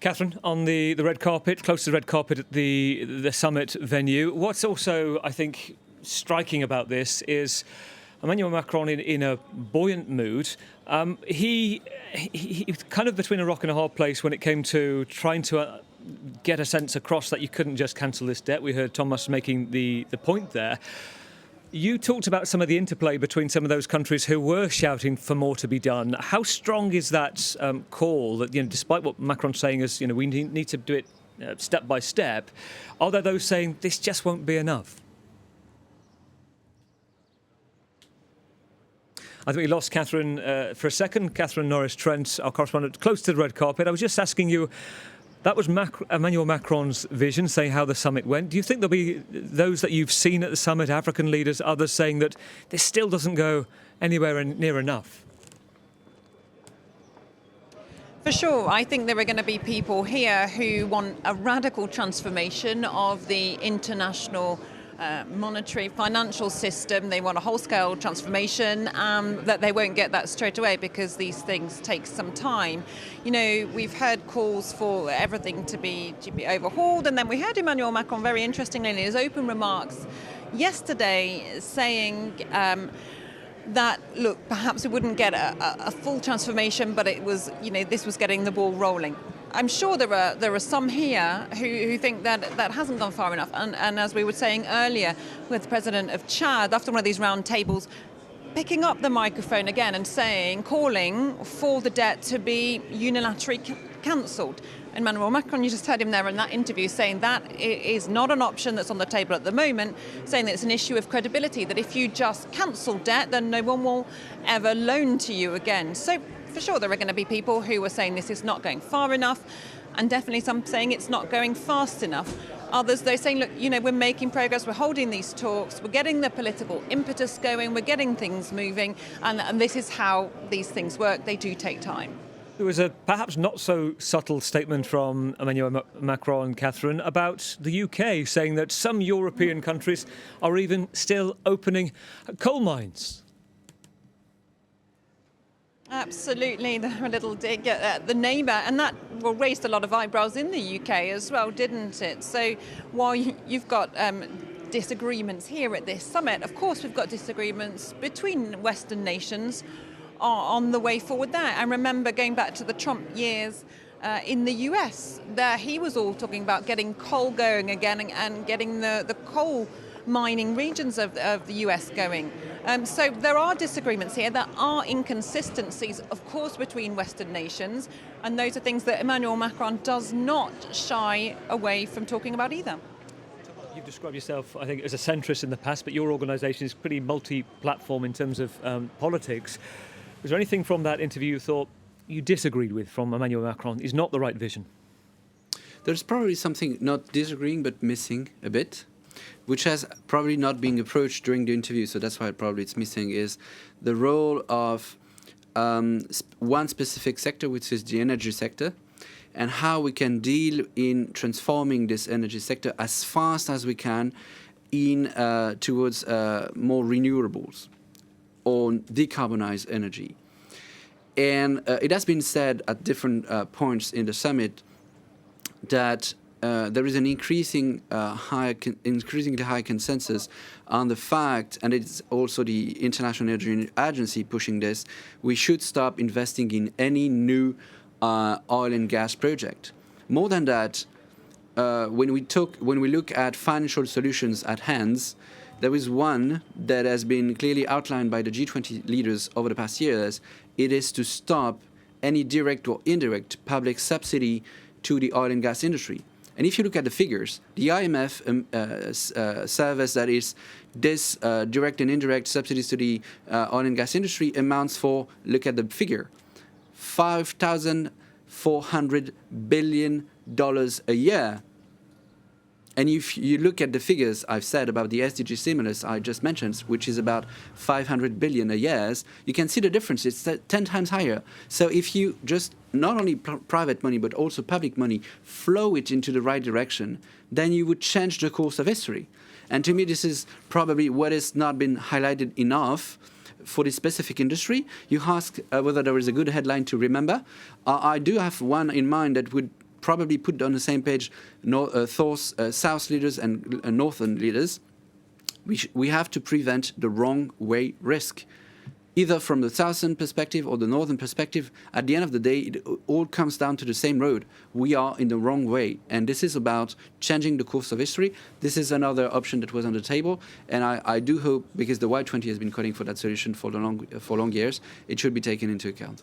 Catherine, on the red carpet, close to the red carpet at the summit venue. What's also, I think, striking about this is Emmanuel Macron in a buoyant mood. He kind of between a rock and a hard place when it came to trying to get a sense across that you couldn't just cancel this debt. We heard Thomas making the point there. You talked about some of the interplay between some of those countries who were shouting for more to be done. How strong is that call that, despite what Macron's saying is, we need to do it step by step, are there those saying this just won't be enough? I think we lost Catherine for a second. Catherine Norris, Trent, our correspondent, close to the red carpet. I was just asking you, that was Emmanuel Macron's vision, saying how the summit went. Do you think there'll be those that you've seen at the summit, African leaders, others saying that this still doesn't go anywhere near enough? For sure. I think there are going to be people here who want a radical transformation of the international monetary financial system. They want a whole-scale transformation, that they won't get that straight away because these things take some time. We've heard calls for everything to be overhauled, and then we heard Emmanuel Macron very interestingly in his open remarks yesterday saying that, look, perhaps we wouldn't get a full transformation, but it was, this was getting the ball rolling. I'm sure there are some here who think that hasn't gone far enough. And as we were saying earlier with the president of Chad, after one of these round tables, picking up the microphone again and calling for the debt to be unilaterally cancelled. Emmanuel Macron, you just heard him there in that interview saying that is not an option that's on the table at the moment, saying that it's an issue of credibility, that if you just cancel debt, then no one will ever loan to you again. So for sure, there are going to be people who are saying this is not going far enough, and definitely some saying it's not going fast enough. Others, they're saying, look, we're making progress, we're holding these talks, we're getting the political impetus going, we're getting things moving, and this is how these things work. They do take time. There was a perhaps not so subtle statement from Emmanuel Macron, Catherine, about the UK, saying that some European countries are even still opening coal mines. Absolutely, a little dig at the neighbour, and that raised a lot of eyebrows in the UK as well, didn't it? So while you've got disagreements here at this summit, of course we've got disagreements between Western nations on the way forward there. I remember going back to the Trump years in the US, there he was all talking about getting coal going again and getting the coal mining regions of the US going. So there are disagreements here. There are inconsistencies, of course, between Western nations, and those are things that Emmanuel Macron does not shy away from talking about either. You've described yourself, I think, as a centrist in the past, but your organisation is pretty multi-platform in terms of politics. Was there anything from that interview you thought you disagreed with from Emmanuel Macron is not the right vision? There's probably something not disagreeing but missing a bit, which has probably not been approached during the interview, so that's why probably it's missing, is the role of one specific sector, which is the energy sector, and how we can deal in transforming this energy sector as fast as we can towards more renewables or decarbonized energy. And it has been said at different points in the summit that there is an increasingly high consensus on the fact, and it's also the International Energy Agency pushing this, we should stop investing in any new oil and gas project. More than that, when we look at financial solutions at hand, there is one that has been clearly outlined by the G20 leaders over the past years. It is to stop any direct or indirect public subsidy to the oil and gas industry. And if you look at the figures, the IMF surveys that is this direct and indirect subsidies to the oil and gas industry amounts for, look at the figure, $5,400 billion a year. And if you look at the figures I've said about the SDG stimulus I just mentioned, which is about 500 billion a year, you can see the difference. It's 10 times higher. So if you just not only private money but also public money flow it into the right direction, then you would change the course of history. And to me, this is probably what has not been highlighted enough for this specific industry. You ask whether there is a good headline to remember. I do have one in mind that would probably put on the same page South leaders and Northern leaders. We have to prevent the wrong way risk, either from the southern perspective or the northern perspective. At the end of the day, it all comes down to the same road. We are in the wrong way, and this is about changing the course of history. This is another option that was on the table, and I do hope, because the Y20 has been calling for that solution for long years, it should be taken into account.